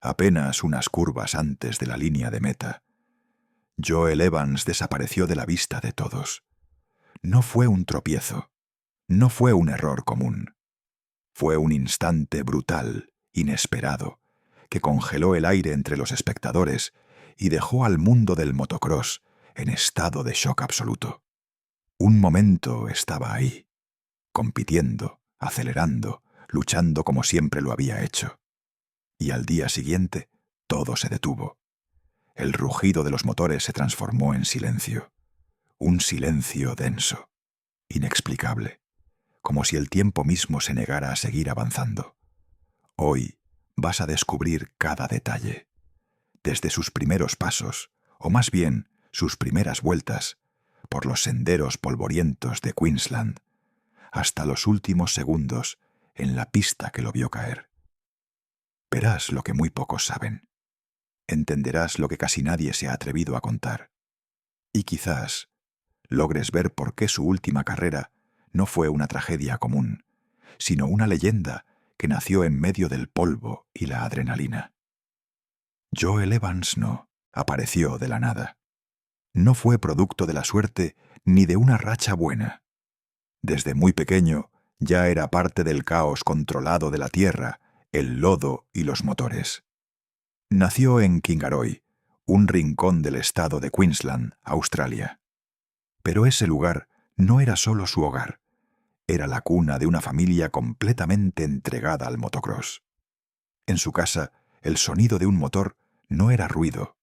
apenas unas curvas antes de la línea de meta. Joel Evans desapareció de la vista de todos. No fue un tropiezo, no fue un error común. Fue un instante brutal, inesperado, que congeló el aire entre los espectadores y dejó al mundo del motocross en estado de shock absoluto. Un momento estaba ahí, compitiendo, acelerando, luchando como siempre lo había hecho. Y al día siguiente, todo se detuvo. El rugido de los motores se transformó en silencio. Un silencio denso, inexplicable, como si el tiempo mismo se negara a seguir avanzando. Hoy vas a descubrir cada detalle. Desde sus primeros pasos, o más bien sus primeras vueltas, por los senderos polvorientos de Queensland, hasta los últimos segundos en la pista que lo vio caer. Verás lo que muy pocos saben. Entenderás lo que casi nadie se ha atrevido a contar. Y quizás logres ver por qué su última carrera no fue una tragedia común, sino una leyenda que nació en medio del polvo y la adrenalina. Joel Evans no apareció de la nada. No fue producto de la suerte ni de una racha buena. Desde muy pequeño ya era parte del caos controlado de la tierra, el lodo y los motores. Nació en Kingaroy, un rincón del estado de Queensland, Australia. Pero ese lugar no era solo su hogar, era la cuna de una familia completamente entregada al motocross. En su casa, el sonido de un motor no era ruido,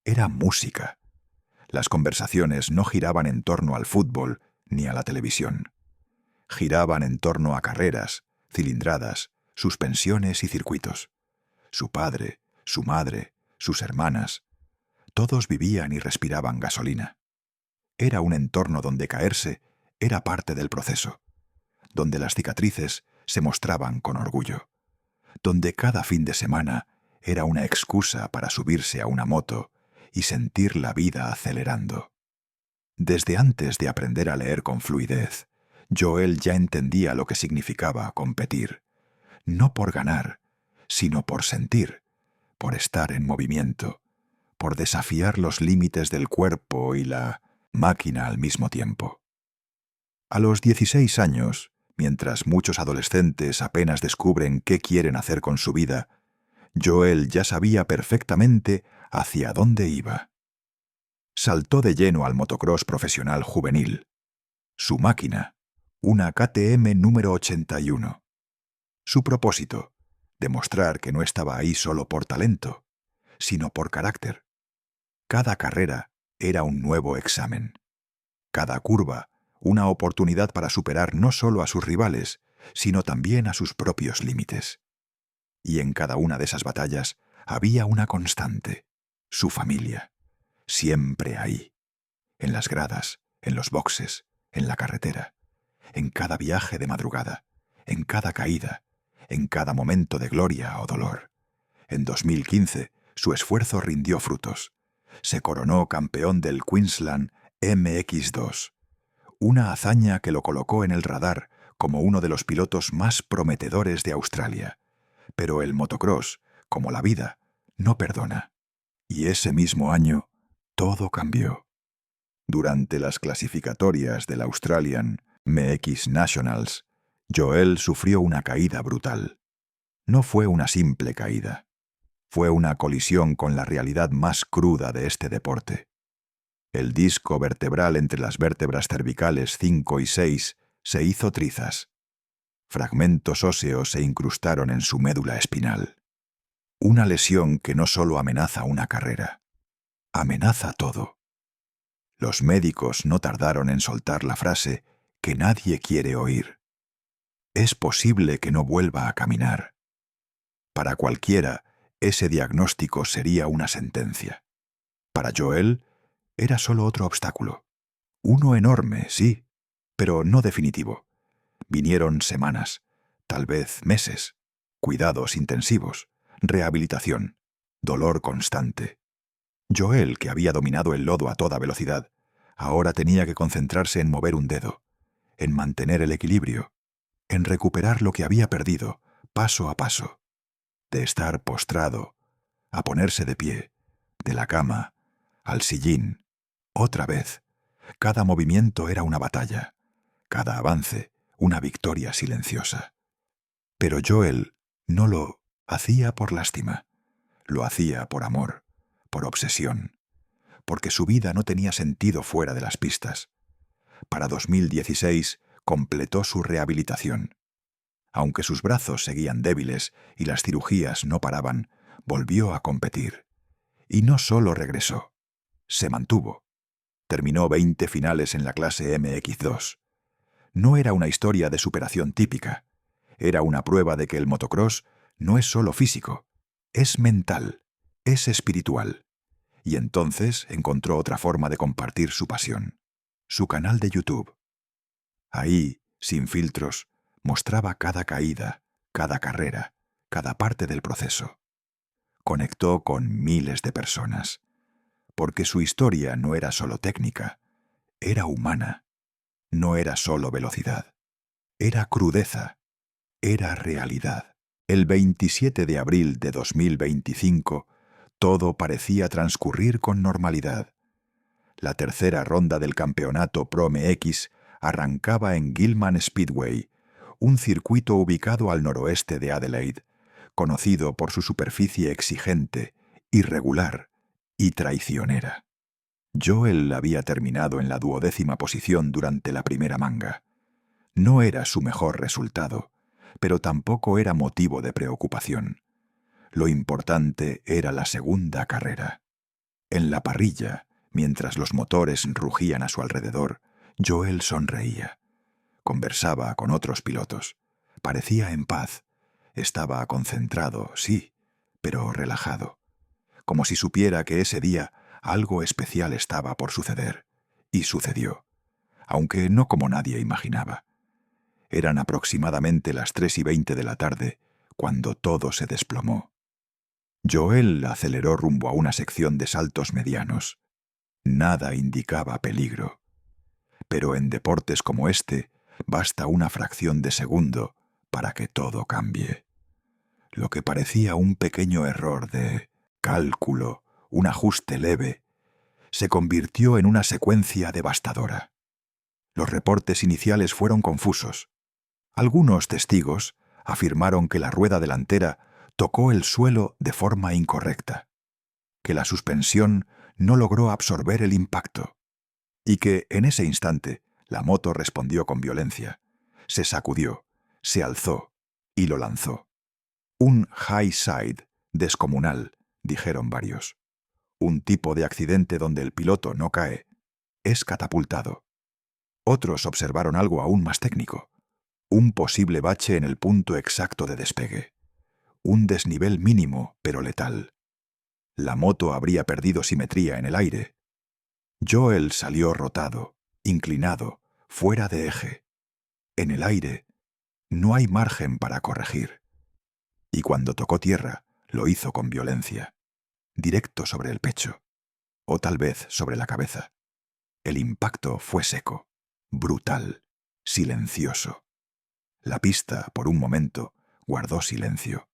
era música. Las conversaciones no giraban en torno al fútbol ni a la televisión. Giraban en torno a carreras, cilindradas, suspensiones y circuitos. Su padre, su madre, sus hermanas, todos vivían y respiraban gasolina. Era un entorno donde caerse era parte del proceso, donde las cicatrices se mostraban con orgullo, donde cada fin de semana era una excusa para subirse a una moto y sentir la vida acelerando. Desde antes de aprender a leer con fluidez, Joel ya entendía lo que significaba competir, no por ganar, sino por sentir, por estar en movimiento, por desafiar los límites del cuerpo y la máquina al mismo tiempo. A los 16 años, mientras muchos adolescentes apenas descubren qué quieren hacer con su vida, Joel ya sabía perfectamente hacia dónde iba. Saltó de lleno al motocross profesional juvenil. Su máquina, una KTM número 81. Su propósito, demostrar que no estaba ahí solo por talento, sino por carácter. Cada carrera era un nuevo examen. Cada curva, una oportunidad para superar no solo a sus rivales, sino también a sus propios límites. Y en cada una de esas batallas había una constante, su familia, siempre ahí, en las gradas, en los boxes, en la carretera, en cada viaje de madrugada, en cada caída, en cada momento de gloria o dolor. En 2015, su esfuerzo rindió frutos. Se coronó campeón del Queensland MX2, una hazaña que lo colocó en el radar como uno de los pilotos más prometedores de Australia. Pero el motocross, como la vida, no perdona. Y ese mismo año, todo cambió. Durante las clasificatorias del Australian MX Nationals, Joel sufrió una caída brutal. No fue una simple caída. Fue una colisión con la realidad más cruda de este deporte. El disco vertebral entre las vértebras cervicales 5 y 6 se hizo trizas. Fragmentos óseos se incrustaron en su médula espinal. Una lesión que no solo amenaza una carrera, amenaza todo. Los médicos no tardaron en soltar la frase que nadie quiere oír. Es posible que no vuelva a caminar. Para cualquiera, ese diagnóstico sería una sentencia. Para Joel, era solo otro obstáculo. Uno enorme, sí, pero no definitivo. Vinieron semanas, tal vez meses, cuidados intensivos, rehabilitación, dolor constante. Joel, que había dominado el lodo a toda velocidad, ahora tenía que concentrarse en mover un dedo, en mantener el equilibrio, en recuperar lo que había perdido, paso a paso. De estar postrado, a ponerse de pie, de la cama, al sillín, otra vez. Cada movimiento era una batalla, cada avance una victoria silenciosa. Pero Joel no lo hacía por lástima, lo hacía por amor, por obsesión, porque su vida no tenía sentido fuera de las pistas. Para 2016 completó su rehabilitación. Aunque sus brazos seguían débiles y las cirugías no paraban, volvió a competir. Y no solo regresó, se mantuvo. Terminó 20 finales en la clase MX2. No era una historia de superación típica. Era una prueba de que el motocross no es solo físico, es mental, es espiritual. Y entonces encontró otra forma de compartir su pasión, su canal de YouTube. Ahí, sin filtros, mostraba cada caída, cada carrera, cada parte del proceso. Conectó con miles de personas, porque su historia no era solo técnica, era humana. No era solo velocidad, era crudeza, era realidad. El 27 de abril de 2025, todo parecía transcurrir con normalidad. La tercera ronda del campeonato Pro MX arrancaba en Gilman Speedway, un circuito ubicado al noroeste de Adelaide, conocido por su superficie exigente, irregular y traicionera. Joel había terminado en la 12ª posición durante la primera manga. No era su mejor resultado, pero tampoco era motivo de preocupación. Lo importante era la segunda carrera. En la parrilla, mientras los motores rugían a su alrededor, Joel sonreía. Conversaba con otros pilotos. Parecía en paz. Estaba concentrado, sí, pero relajado. Como si supiera que ese día algo especial estaba por suceder. Y sucedió, aunque no como nadie imaginaba. Eran aproximadamente las 3:20 de la tarde cuando todo se desplomó. Joel aceleró rumbo a una sección de saltos medianos. Nada indicaba peligro. Pero en deportes como este, basta una fracción de segundo para que todo cambie. Lo que parecía un pequeño error de cálculo, un ajuste leve, se convirtió en una secuencia devastadora. Los reportes iniciales fueron confusos. Algunos testigos afirmaron que la rueda delantera tocó el suelo de forma incorrecta, que la suspensión no logró absorber el impacto, y que, en ese instante, la moto respondió con violencia. Se sacudió, se alzó y lo lanzó. Un high side descomunal, dijeron varios. Un tipo de accidente donde el piloto no cae, es catapultado. Otros observaron algo aún más técnico. Un posible bache en el punto exacto de despegue. Un desnivel mínimo, pero letal. La moto habría perdido simetría en el aire. Joel salió rotado, inclinado, fuera de eje. En el aire no hay margen para corregir. Y cuando tocó tierra, lo hizo con violencia. Directo sobre el pecho. O tal vez sobre la cabeza. El impacto fue seco, brutal, silencioso. La pista, por un momento, guardó silencio.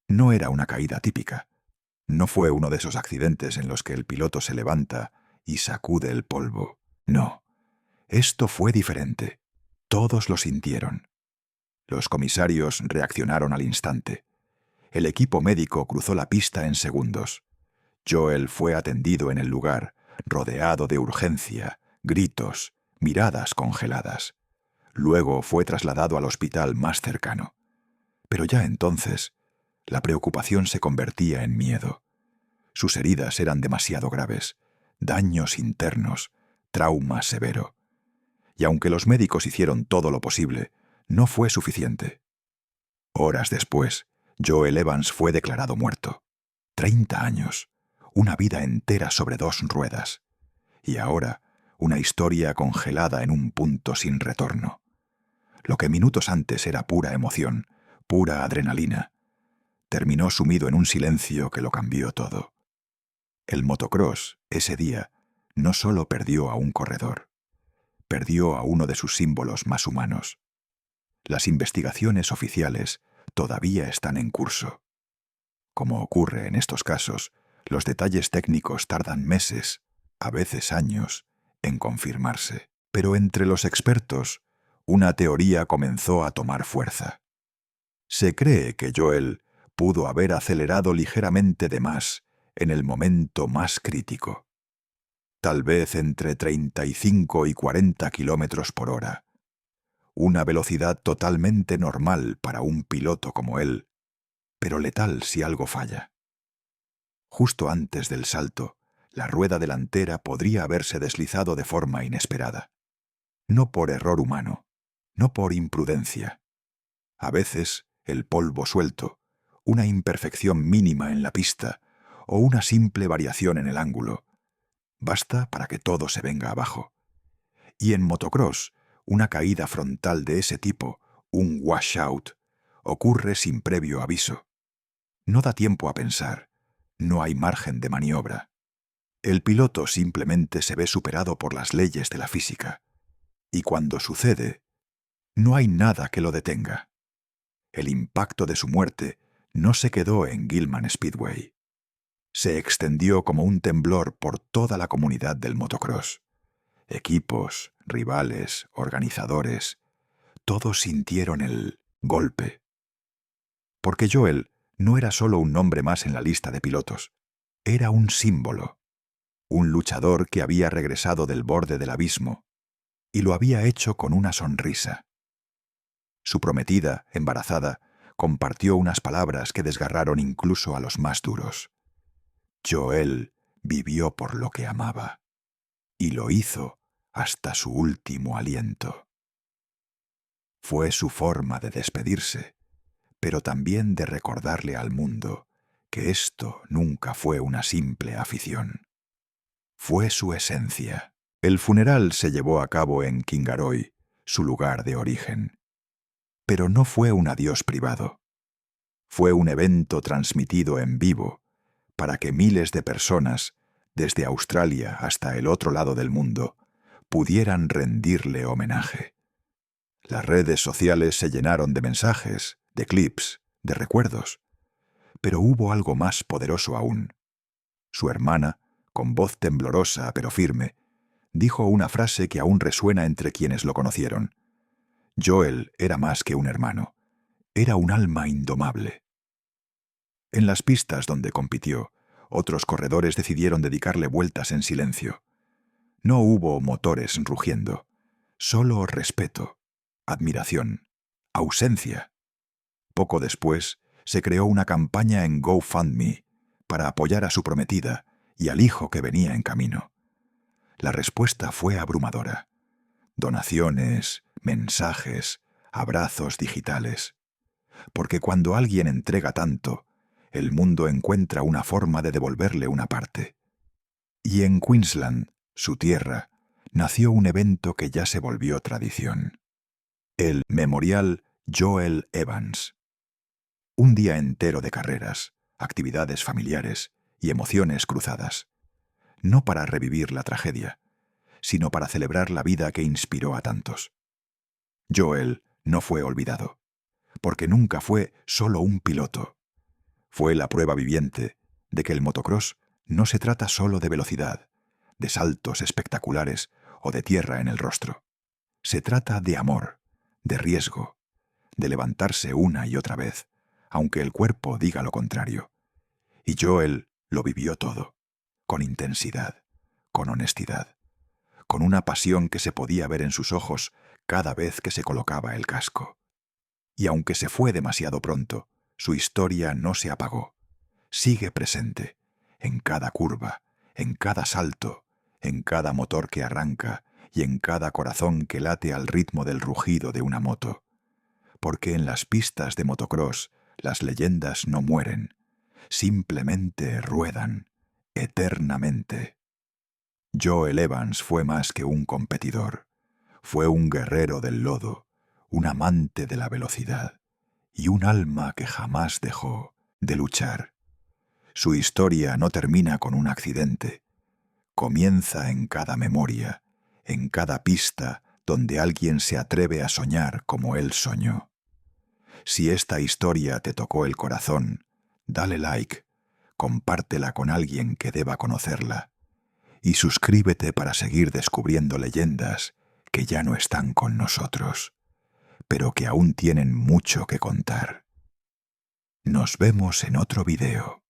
No era una caída típica. No fue uno de esos accidentes en los que el piloto se levanta y sacude el polvo. No. Esto fue diferente. Todos lo sintieron. Los comisarios reaccionaron al instante. El equipo médico cruzó la pista en segundos. Joel fue atendido en el lugar, rodeado de urgencia, gritos, miradas congeladas. Luego fue trasladado al hospital más cercano. Pero ya entonces, la preocupación se convertía en miedo. Sus heridas eran demasiado graves, daños internos, trauma severo. Y aunque los médicos hicieron todo lo posible, no fue suficiente. Horas después, Joel Evans fue declarado muerto. 30 años, una vida entera sobre 2 ruedas. Y ahora, una historia congelada en un punto sin retorno. Lo que minutos antes era pura emoción, pura adrenalina, terminó sumido en un silencio que lo cambió todo. El motocross, ese día, no solo perdió a un corredor, perdió a uno de sus símbolos más humanos. Las investigaciones oficiales todavía están en curso. como ocurre en estos casos, los detalles técnicos tardan meses, a veces años, en confirmarse. Pero entre los expertos, una teoría comenzó a tomar fuerza. Se cree que Joel pudo haber acelerado ligeramente de más en el momento más crítico. Tal vez entre 35 y 40 kilómetros por hora. Una velocidad totalmente normal para un piloto como él, pero letal si algo falla. Justo antes del salto, la rueda delantera podría haberse deslizado de forma inesperada. No por error humano, no por imprudencia. A veces, el polvo suelto, una imperfección mínima en la pista o una simple variación en el ángulo, basta para que todo se venga abajo. Y en motocross, una caída frontal de ese tipo, un washout, ocurre sin previo aviso. No da tiempo a pensar, no hay margen de maniobra. El piloto simplemente se ve superado por las leyes de la física. Y cuando sucede, no hay nada que lo detenga. El impacto de su muerte no se quedó en Gilman Speedway. Se extendió como un temblor por toda la comunidad del motocross. Equipos, rivales, organizadores, todos sintieron el golpe. Porque Joel no era solo un nombre más en la lista de pilotos, era un símbolo, un luchador que había regresado del borde del abismo, y lo había hecho con una sonrisa. Su prometida, embarazada, compartió unas palabras que desgarraron incluso a los más duros. Joel vivió por lo que amaba, y lo hizo hasta su último aliento. Fue su forma de despedirse, pero también de recordarle al mundo que esto nunca fue una simple afición. Fue su esencia. El funeral se llevó a cabo en Kingaroy, su lugar de origen. Pero no fue un adiós privado. Fue un evento transmitido en vivo para que miles de personas, desde Australia hasta el otro lado del mundo, pudieran rendirle homenaje. Las redes sociales se llenaron de mensajes, de clips, de recuerdos. Pero hubo algo más poderoso aún. Su hermana, con voz temblorosa pero firme, dijo una frase que aún resuena entre quienes lo conocieron. Joel era más que un hermano. Era un alma indomable. En las pistas donde compitió, otros corredores decidieron dedicarle vueltas en silencio. No hubo motores rugiendo, solo respeto, admiración, ausencia. Poco después, se creó una campaña en GoFundMe para apoyar a su prometida y al hijo que venía en camino. La respuesta fue abrumadora. Donaciones, mensajes, abrazos digitales. Porque cuando alguien entrega tanto, el mundo encuentra una forma de devolverle una parte. Y en Queensland, su tierra, nació un evento que ya se volvió tradición. El Memorial Joel Evans. Un día entero de carreras, actividades familiares y emociones cruzadas. No para revivir la tragedia, sino para celebrar la vida que inspiró a tantos. Joel no fue olvidado, porque nunca fue solo un piloto. Fue la prueba viviente de que el motocross no se trata solo de velocidad, de saltos espectaculares o de tierra en el rostro. Se trata de amor, de riesgo, de levantarse una y otra vez, aunque el cuerpo diga lo contrario. Y Joel lo vivió todo, con intensidad, con honestidad, con una pasión que se podía ver en sus ojos cada vez que se colocaba el casco. Y aunque se fue demasiado pronto, su historia no se apagó. Sigue presente, en cada curva, en cada salto, en cada motor que arranca y en cada corazón que late al ritmo del rugido de una moto. Porque en las pistas de motocross las leyendas no mueren, simplemente ruedan, eternamente. Joel Evans fue más que un competidor. Fue un guerrero del lodo, un amante de la velocidad y un alma que jamás dejó de luchar. Su historia no termina con un accidente. Comienza en cada memoria, en cada pista donde alguien se atreve a soñar como él soñó. Si esta historia te tocó el corazón, Dale like, compártela con alguien que deba conocerla y suscríbete para seguir descubriendo leyendas que ya no están con nosotros, pero que aún tienen mucho que contar. Nos vemos en otro video.